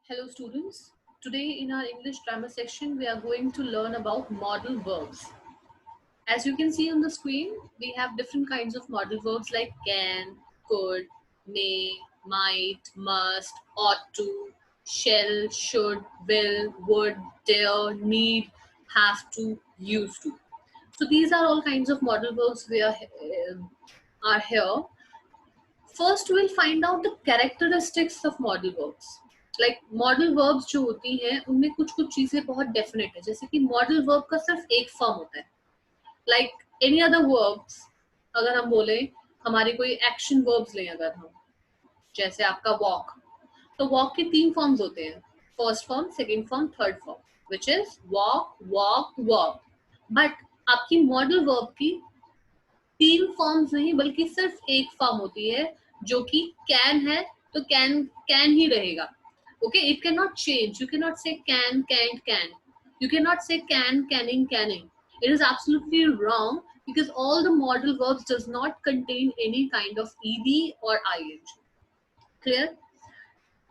Hello students. Today in our English grammar section we are going to learn about modal verbs. As you can see on the screen, we have different kinds of modal verbs like can, could, may, might, must, ought to, shall, should, will, would, dare, need, have to, used to. So these are all kinds of modal verbs are here. First will find out the characteristics of modal verbs. Like modal verbs जो होती हैं उनमें कुछ कुछ चीजें बहुत definite है, जैसे कि मॉडल वर्ब का सिर्फ एक फॉर्म होता है. लाइक एनी अदर वर्ब्स, अगर हम बोले हमारे कोई एक्शन वर्ब्स लें अगर हम, जैसे आपका वॉक, तो वॉक के तीन फॉर्म्स होते हैं, first form, second form, third form, which is walk walk walk. But आपकी मॉडल वर्ब की तीन फॉर्म्स नहीं बल्कि सिर्फ एक फॉर्म होती है जो कि कैन है, तो कैन ही रहेगा. Okay, it can not change. You can not say can can't can. You can not say can canning canning. It is absolutely wrong because all the modal verbs does not contain any kind of ed or ing. Clear?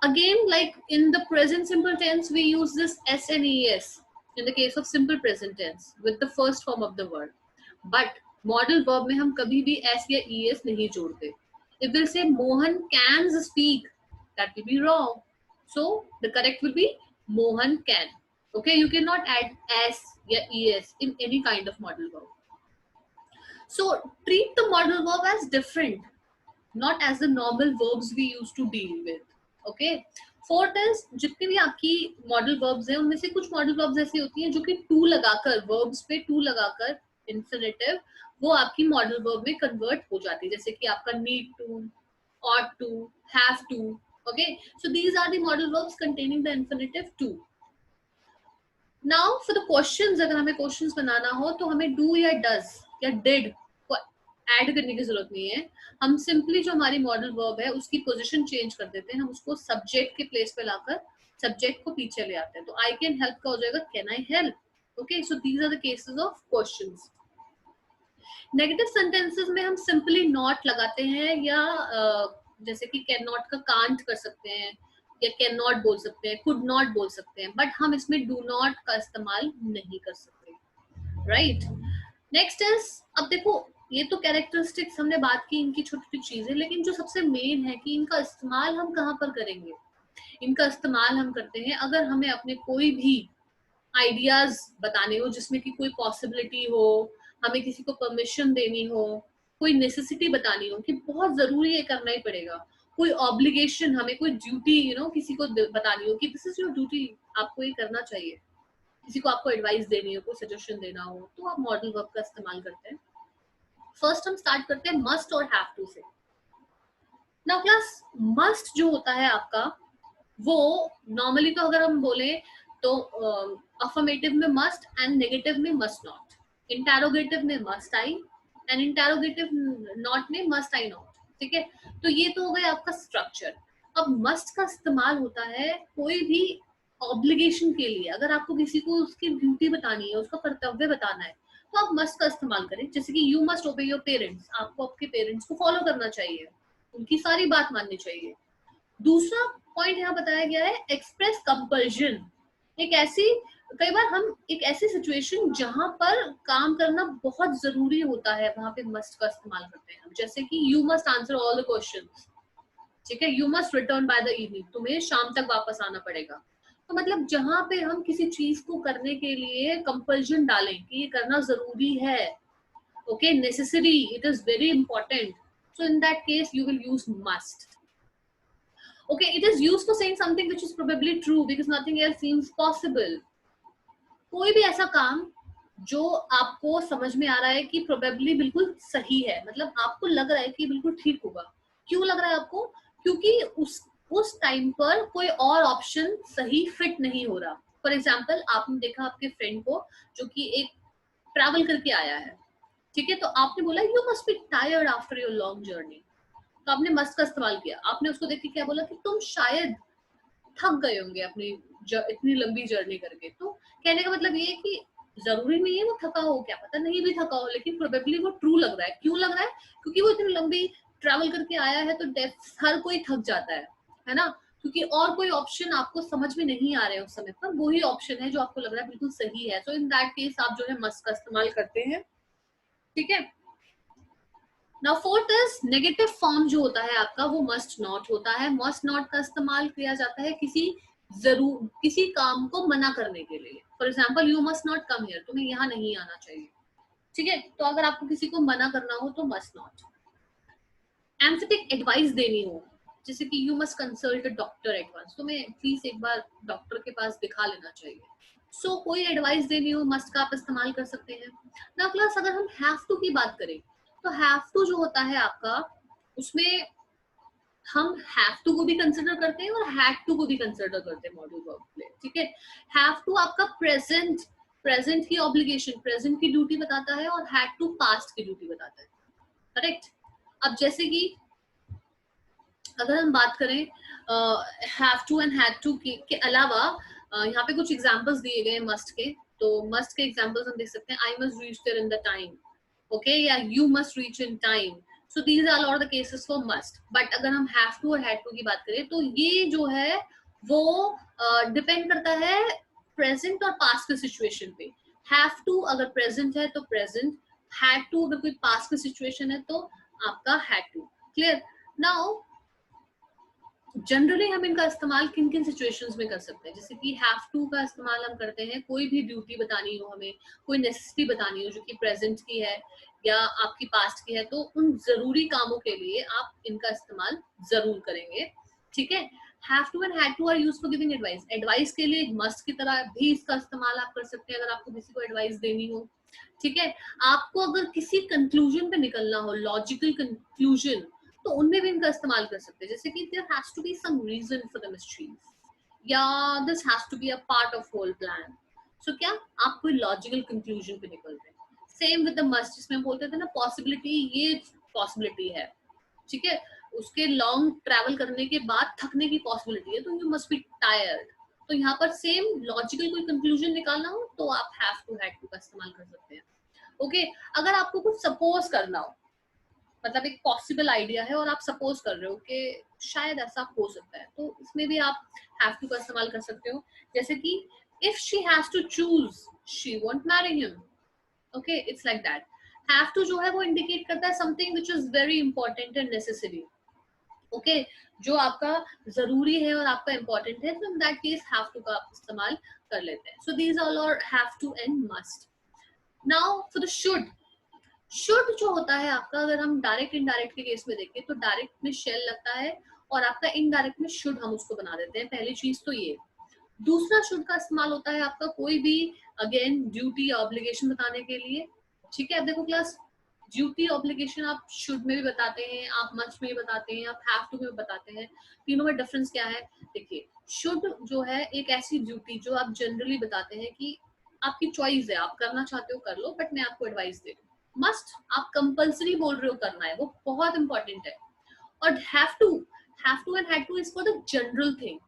Again, like in the present simple tense, we use this s and es in the case of simple present tense with the first form of the word. But modal verb में हम कभी भी s या es नहीं जोड़ते. If we'll say Mohan can speak, that will be wrong. So the correct will be Mohan can. Okay, you cannot add s या es in any kind of modal verb. So treat the modal verb as different, not as the normal verbs we used to deal with. Okay. Fourth is, जितनी भी आपकी modal verbs हैं उनमें से कुछ modal verbs ऐसी होती हैं जो कि टू लगाकर, वर्ब्स पे टू लगाकर इंफिनिटिव, वो आपकी मॉडल वर्ब में कन्वर्ट हो जाती है, जैसे कि आपका need to, ought to, have to. Okay, so these are the modal verbs containing the infinitive to. Now for the questions, अगर हमें क्वेश्चंस बनाना हो तो हमें do या does या did को ऐड करने की जरूरत नहीं है. हम सिंपली जो हमारी मॉडल वर्ब है उसकी पोजीशन चेंज कर देते हैं, हम उसको सब्जेक्ट के प्लेस पे लाकर सब्जेक्ट को पीछे ले आते हैं. तो आई कैन हेल्प का हो जाएगा can I help. Okay, so these are the cases of questions. Negative sentences में हम सिंपली नॉट लगाते हैं, या जैसे कि कैन नॉट का कांट कर सकते हैं, या कैन नॉट बोल सकते हैं, कुड नॉट बोल सकते हैं, बट हम इसमें डू नॉट का इस्तेमाल नहीं कर सकते. राइट. नेक्स्ट इज, अब देखो ये तो कैरेक्टरिस्टिक्स हमने बात की, इनकी छोटी छोटी चीजें, लेकिन जो सबसे मेन है कि इनका इस्तेमाल हम कहाँ पर करेंगे. इनका इस्तेमाल हम करते हैं अगर हमें अपने कोई भी आइडियाज बताने हो जिसमें कि कोई पॉसिबिलिटी हो, हमें किसी को परमिशन देनी हो, कोई नेसेसिटी बतानी हो कि बहुत जरूरी है, करना ही पड़ेगा, कोई ऑब्लिगेशन, हमें कोई ड्यूटी किसी को बतानी हो कि दिस इज योर ड्यूटी, आपको ये करना चाहिए, किसी को आपको एडवाइस देनी हो, कोई सजेशन देना हो, तो आप मॉडल वर्ब का इस्तेमाल करते हैं. फर्स्ट हम स्टार्ट करते हैं मस्ट और हैव टू से. नाउ क्लास, मस्ट जो होता है आपका, वो नॉर्मली तो अगर हम बोले तो अफर्मेटिव में मस्ट एंड नेगेटिव में मस्ट नॉट, इंटेरोगेटिव में must I and interrogative not में मस्ट आई नॉट. ठीक है, तो ये तो हो गया आपका स्ट्रक्चर. अब मस्ट का इस्तेमाल होता है कोई भी ऑब्लिगेशन के लिए. अगर आपको किसी को उसकी ड्यूटी बतानी है, उसका कर्तव्य बताना है, तो आप मस्ट का इस्तेमाल करें. जैसे कि यू मस्ट ओबे योर पेरेंट्स, आपको आपके पेरेंट्स को फॉलो करना चाहिए, उनकी सारी बात माननी चाहिए. दूसरा पॉइंट यहाँ बताया गया है एक्सप्रेस कंपल्जन. एक ऐसी, कई बार हम एक ऐसी सिचुएशन जहां पर काम करना बहुत जरूरी होता है, वहां पे मस्ट का इस्तेमाल करते हैं. जैसे कि you must answer all the questions. ठीक है, you must return by the evening, तुम्हें शाम तक वापस आना पड़ेगा. तो मतलब जहां पे हम किसी चीज को करने के लिए कंपल्जन डालें कि ये करना जरूरी है, okay, necessary, it is very important, so in that case you will use must. Okay, it is used for saying something which is probably true because nothing else seems possible. कोई भी ऐसा काम जो आपको समझ में आ रहा है कि प्रोबेबली बिल्कुल सही है, मतलब आपको लग रहा है कि बिल्कुल ठीक होगा. क्यों लग रहा है आपको? क्योंकि उस टाइम पर कोई और ऑप्शन सही फिट नहीं हो रहा. फॉर एग्जाम्पल, आपने देखा आपके फ्रेंड को जो कि एक ट्रैवल करके आया है, ठीक है, तो आपने बोला you must be tired after your long journey, तो आपने मस्ट का इस्तेमाल किया. आपने उसको देख के क्या बोला कि तुम शायद थक गए होंगे अपनी इतनी लंबी जर्नी करके. तो कहने का मतलब ये है कि जरूरी नहीं है वो थका हो, क्या पता नहीं भी थका हो, लेकिन प्रोबेबली वो ट्रू लग रहा है. क्यों लग रहा है? क्योंकि वो इतनी लंबी ट्रैवल करके आया है, तो हर कोई थक जाता है ना. क्योंकि और कोई ऑप्शन आपको समझ में नहीं आ रहे हैं उस समय पर, वही ऑप्शन है जो आपको लग रहा है बिल्कुल सही है, तो इन दैट केस आप जो है मस्ट का इस्तेमाल करते हैं, ठीक है। Now fourth is negative form जो होता है आपका वो मस्ट नॉट होता है। मस्ट नॉट का इस्तेमाल किया जाता है किसी काम को मना करने के लिए। For example, you must not come here, तुम्हें यहाँ नहीं आना चाहिए, ठीक है। तो अगर आपको किसी को मना करना हो तो मस्ट नॉट। एम्फेटिक एडवाइस देनी हो, जैसे कि you must consult a doctor at once, तुम्हें प्लीज एक बार डॉक्टर के पास दिखा लेना चाहिए। सो कोई एडवाइस देनी हो, मस्ट का आप इस्तेमाल कर सकते हैं। ना प्लस अगर हम हैव टू की बात करें तो हैव टू जो होता है आपका, उसमें हम हैव टू को भी कंसिडर करते हैं और हैड टू को भी कंसिडर करते हैं मॉडल वर्ब में, ठीक है। हैव टू आपका प्रेजेंट की ऑब्लिगेशन, प्रेजेंट की ड्यूटी बताता है, और हैड टू पास्ट की ड्यूटी बताता है, करेक्ट। अब जैसे कि अगर हम बात करें have to and had to के अलावा, यहाँ पे कुछ एग्जांपल्स दिए गए मस्ट के। तो मस्ट के एग्जांपल्स हम देख सकते हैं, I must reach there in the time, okay, या you must reach in time. So these are all the cases for must. But अगर हम हैव टू और हैड टू की बात करें तो ये जो है वो डिपेंड करता है प्रेजेंट और पास्ट के सिचुएशन पे। हैव टू अगर प्रेजेंट है तो प्रेजेंट, हैड टू अगर कोई पास्ट की सिचुएशन है तो आपका had to. Clear. Now generally हम इनका इस्तेमाल किन किन सिचुएशंस में कर सकते हैं, जैसे कि हैव टू का इस्तेमाल हम करते हैं कोई भी ड्यूटी बतानी हो हमें, कोई नेसेसिटी बतानी हो जो कि प्रेजेंट की है या आपकी पास्ट की है, तो उन जरूरी कामों के लिए आप इनका इस्तेमाल जरूर करेंगे, ठीक है। Have to and had to are used for giving advice. Advice के लिए मस्ट की तरह भी इसका इस्तेमाल आप कर सकते हैं अगर आपको किसी को एडवाइस देनी हो, ठीक है। आपको अगर किसी कंक्लूजन पे निकलना हो, लॉजिकल कंक्लूजन, तो उनमें भी इनका इस्तेमाल कर सकते हैं, जैसे कि there has to be some reason for the mysteries, या this has to be a part of whole plan. So क्या आप कोई लॉजिकल कंक्लूजन पे निकल रहे हैं। सेम विद द मस्ट, जिसमें बोलते थे ना पॉसिबिलिटी, ये पॉसिबिलिटी है, ठीक है, उसके लॉन्ग ट्रैवल करने के बाद थकने की पॉसिबिलिटी है, तो यू मस्ट बी टायर्ड। तो यहाँ पर सेम लॉजिकल कोई कंक्लूजन निकालना हो तो आप हैव टू हैड टू का इस्तेमाल कर सकते हैं, ओके। अगर आपको कुछ सपोज करना हो, मतलब एक पॉसिबल आइडिया है और आप सपोज कर रहे हो कि शायद ऐसा हो सकता है, तो इसमें भी आप हैव टू का इस्तेमाल कर सकते हो। जैसे कि if she has to choose, she won't marry him, okay, it's like that. Have to जो है वो इंडिकेट करता है something which is very important and necessary, okay, जो आपका जरूरी है और आपका इंपॉर्टेंट है, तो in that case have to का इस्तेमाल कर लेते हैं। So these all are have to and must. Now for the should जो होता है आपका, अगर हम डायरेक्ट इनडायरेक्ट के केस में देखें तो डायरेक्ट में शेल लगता है और आपका इनडायरेक्ट में शुड हम उसको बना देते हैं, पहली चीज तो ये। दूसरा शुड का इस्तेमाल होता है आपका कोई भी अगेन ड्यूटी या ऑब्लिगेशन बताने के लिए, ठीक है। अब देखो क्लास, ड्यूटी ऑब्लिगेशन आप शुड में भी बताते हैं, आप मस्ट में भी बताते हैं, आप हैव टू में भी बताते हैं, तीनों में डिफरेंस क्या है। देखिए, शुड जो है एक ऐसी ड्यूटी जो आप जनरली बताते हैं कि आपकी चॉइस है, आप करना चाहते हो कर लो, बट मैं आपको एडवाइस दे रही हूँ। मस्ट आप कंपल्सरी बोल रहे हो करना है, वो बहुत इंपॉर्टेंट है। और have to and had to is for the general thing.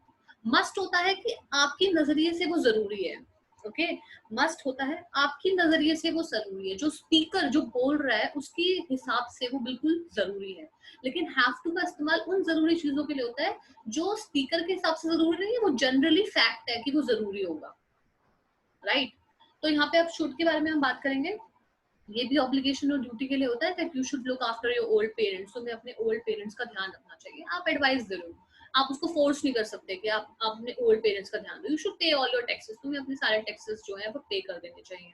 Must होता है कि आपकी नजरिए से वो जरूरी है, ओके। मस्ट होता है आपकी नजरिए से वो जरूरी है, जो स्पीकर जो बोल रहा है उसके हिसाब से वो बिल्कुल जरूरी है। लेकिन हैव टू का इस्तेमाल उन जरूरी चीजों के लिए होता है जो स्पीकर के हिसाब से जरूरी नहीं है, वो जनरली फैक्ट है कि वो जरूरी होगा, राइट। तो यहाँ पे अब शुड के बारे में हम बात करेंगे। ये भी ऑब्लिगेशन और ड्यूटी के लिए होता है that you should look after your old parents, तुम्हें अपने ओल्ड पेरेंट्स का ध्यान रखना चाहिए। आप एडवाइस दे रहे हो, आप उसको फोर्स नहीं कर सकते कि आप अपने ओल्ड पेरेंट्स का ध्यान दो। You should pay all your taxes, तुम्हें अपने सारे टैक्सेस जो है वो पे कर देने चाहिए।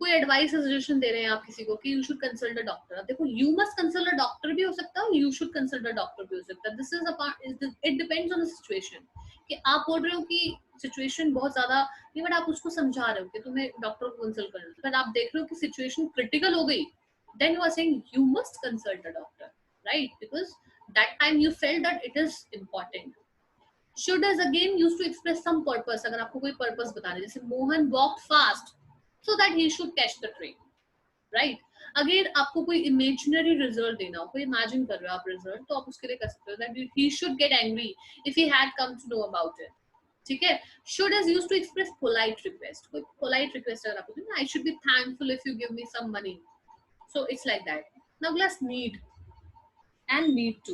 कोई एडवाइस सजेशन दे रहे हैं आप किसी को कि you should consult a doctor, अब देखो you must consult a doctor भी हो सकता है, you should consult a doctor भी हो सकता है। This is it depends on the situation, कि आप बोल रहे हो कि सिचुएशन बहुत ज्यादा नहीं, बट आप उसको समझा रहे हो कि तुम्हें डॉक्टर को कंसल्ट करना है, बट आप देख रहे हो कि सिचुएशन क्रिटिकल हो गई, then you are saying you must consult a doctor, right, because that time you felt that it is important. Should is again used to express some purpose, अगर आपको कोई पर्पस बताना है, जैसे Mohan walked fast so that he should catch the train, right. अगर आपको कोई imaginary result देना हो, कोई इमेजिन कर रहे हो आप रिजल्ट, तो आप उसके लिए कर सकते हो that he should get angry if he had come to know about it, ठीक है। should is used to express polite request, कोई polite request अगर आपको देना, I should be thankful if you give me some money, so it's like that. Now let's need and need to,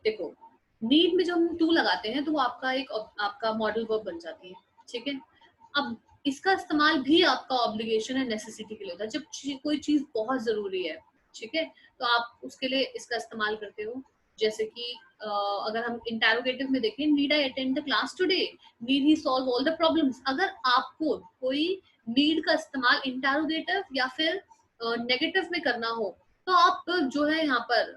देखो need में जब हम टू लगाते हैं तो वो आपका एक आपका मॉडल वर्ब बन जाती है, ठीक है। अब इसका इस्तेमाल भी आपका ऑब्लिगेशन है, नेसेसिटी के लिए होता है। जब कोई चीज बहुत जरूरी है, ठीक है, तो आप उसके लिए इसका इस्तेमाल करते हो। जैसे कि अगर हम इंटेरोगेटिव में देखें, need I attend the class today, need he solve all the problems. अगर आपको कोई नीड का इस्तेमाल इंटेरोगेटिव या फिर नेगेटिव में करना हो, तो आप जो है यहाँ पर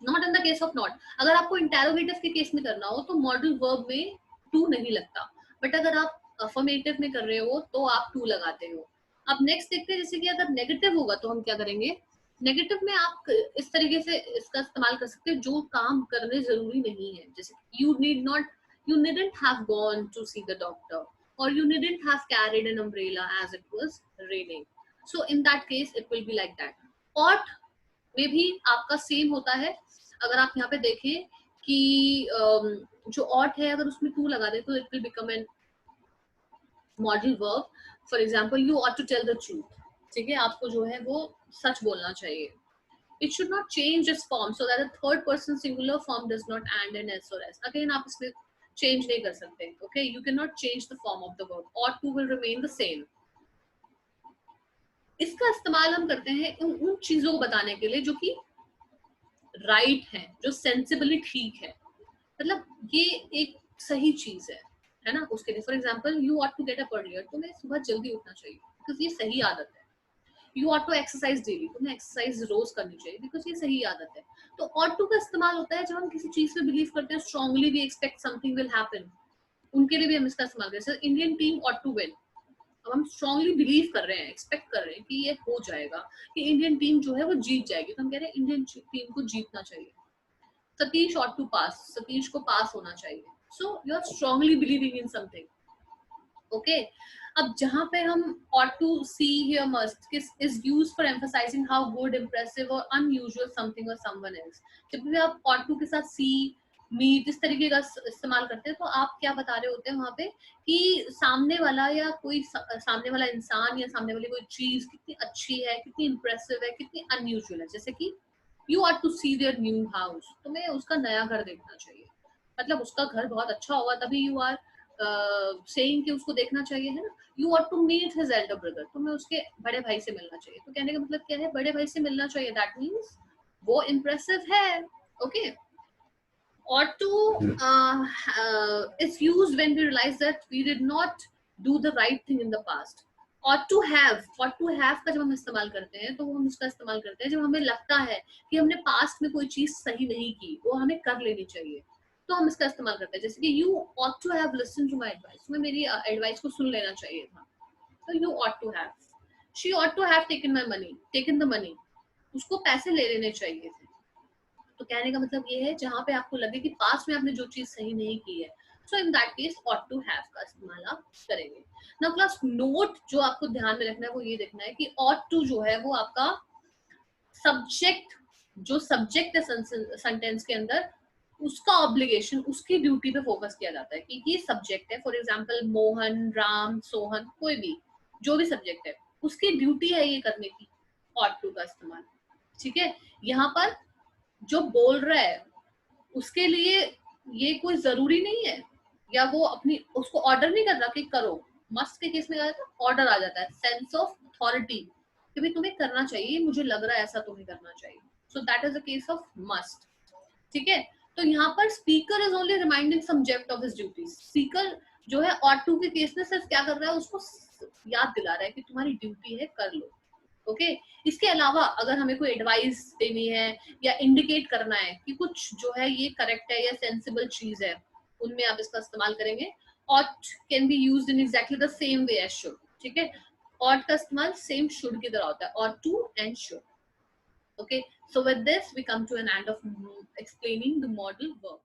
not in the case of not, अगर आपको इंटेरोगेटिव के केस में करना हो तो मॉडल वर्ब में टू नहीं लगता, बट अगर आप अफर्मेटिव में कर रहे हो तो आप टू लगाते हो। अब नेक्स्ट देखते हैं, जैसे कि अगर नेगेटिव होगा तो हम क्या करेंगे। नेगेटिव में आप इस तरीके से इसका इस्तेमाल कर सकते हैं, जो काम करने जरूरी नहीं है। जैसे you need not, you needn't have gone to see the doctor, और you needn't have carried an umbrella as it was raining. So in that case it will be like that. और में भी आपका सेम होता है। अगर आप यहाँ पे देखें कि जो ऑट है अगर उसमें टू लगा दे तो it will become an modal verb. For example, you ought to tell the truth, ठीक है, आपको जो है वो सच बोलना चाहिए। It should not change its form so that the third person singular form does not end in s और एस। अगेन आप इसमें चेंज नहीं कर सकते, okay, you can not change the form of the verb, ought to will remain the same. इसका इस्तेमाल हम करते हैं उन चीजों को बताने के लिए जो कि राइट है, जो सेंसिबली ठीक है, मतलब ये एक सही चीज है ना। उसके लिए for example, you ought to get up earlier, तुम्हें सुबह जल्दी उठना चाहिए बिकॉज ये सही आदत है। You ought to exercise daily, तुम्हें एक्सरसाइज रोज करनी चाहिए बिकॉज ये सही आदत है। तो ऑट टू का इस्तेमाल होता है जब हम किसी चीज पे बिलीव करते हैं, strongly we expect something will happen, उनके लिए भी हम इसका इस्तेमाल करते हैं। Indian team ought to win, अब हम स्ट्रांगली बिलीव कर रहे हैं, एक्सपेक्ट कर रहे हैं कि ये हो जाएगा, कि इंडियन टीम जो है वो जीत जाएगी, तो हम कह रहे हैं इंडियन टीम को जीतना चाहिए। Satish ought to pass, Satish को पास होना चाहिए। So you are strongly believing in something, okay. अब जहां पे हम ought to, see, hear, must is used for emphasizing how good, impressive or unusual something or someone is। जब भी आप ought to के साथ see, meet इस तरीके का इस्तेमाल करते हैं तो आप क्या बता रहे होते हैं वहां पे कि सामने वाला या कोई सामने वाला इंसान या सामने वाली कोई चीज कितनी अच्छी है, कितनी इंप्रेसिव है, कितनी अनयूजुअल है। जैसे कि you are to see their new house, तुम्हें उसका नया घर देखना चाहिए, मतलब उसका घर बहुत अच्छा होगा तभी यू आर सेइंग कि उसको देखना चाहिए, है ना। You are to meet his elder brother, तुम्हें उसके बड़े भाई से मिलना चाहिए। तो कहने का मतलब क्या है, बड़े भाई से मिलना चाहिए, दैट मीन्स वो इम्प्रेसिव है, okay. Ought to is used when we realize that we did not do the right thing in the past। ought to have का जब हम इस्तेमाल करते हैं तो वो हम इसका इस्तेमाल करते हैं जब हमें लगता है कि हमने पास्ट में कोई चीज सही नहीं की, वो हमें कर लेनी चाहिए, तो हम इसका इस्तेमाल करते हैं। जैसे कि you ought to have listened to my advice, तुम्हें मेरी एडवाइस को सुन लेना चाहिए था, तो you ought to have। she ought to have taken the money, उसको पैसे ले लेने चाहिए थे। तो कहने का मतलब ये है जहां पे आपको लगे कि पास्ट में आपने जो चीज सही नहीं की है, so in that case ought to have का इस्तेमाल आप करेंगे। नाउ क्लास नोट जो आपको ध्यान में रखना है वो ये देखना है कि ought to जो है वो आपका सब्जेक्ट, जो सब्जेक्ट है सेंटेंस के अंदर, उसका ऑब्लिगेशन, उसकी ड्यूटी पे फोकस किया जाता है कि ये सब्जेक्ट है। फॉर एग्जाम्पल, मोहन, राम, सोहन, कोई भी जो भी सब्जेक्ट है उसकी ड्यूटी है ये करने की, ought to का इस्तेमाल, ठीक है। यहाँ पर जो बोल रहा है उसके लिए ये कोई जरूरी नहीं है, या वो अपनी उसको ऑर्डर नहीं कर रहा कि करो। मस्ट के केस में ऑर्डर आ जाता है, सेंस ऑफ अथॉरिटी कि भाई तुम्हें करना चाहिए, मुझे लग रहा है ऐसा तुम्हें करना चाहिए। So that is the case of must, ठीक है। तो यहाँ पर speaker is only reminding subject of his duties. Speaker जो है ought to के केस में सिर्फ क्या कर रहा है, उसको याद दिला रहा है कि तुम्हारी ड्यूटी है, कर लो, ओके। इसके अलावा अगर हमें कोई एडवाइस देनी है या इंडिकेट करना है कि कुछ जो है ये करेक्ट है या सेंसिबल चीज है, उनमें आप इसका इस्तेमाल करेंगे। ought can be used in exactly the same way as should, ठीक है। ought का इस्तेमाल सेम शुड की तरह होता है, ought to and should, okay। So with this we come to an end of explaining the modal verb।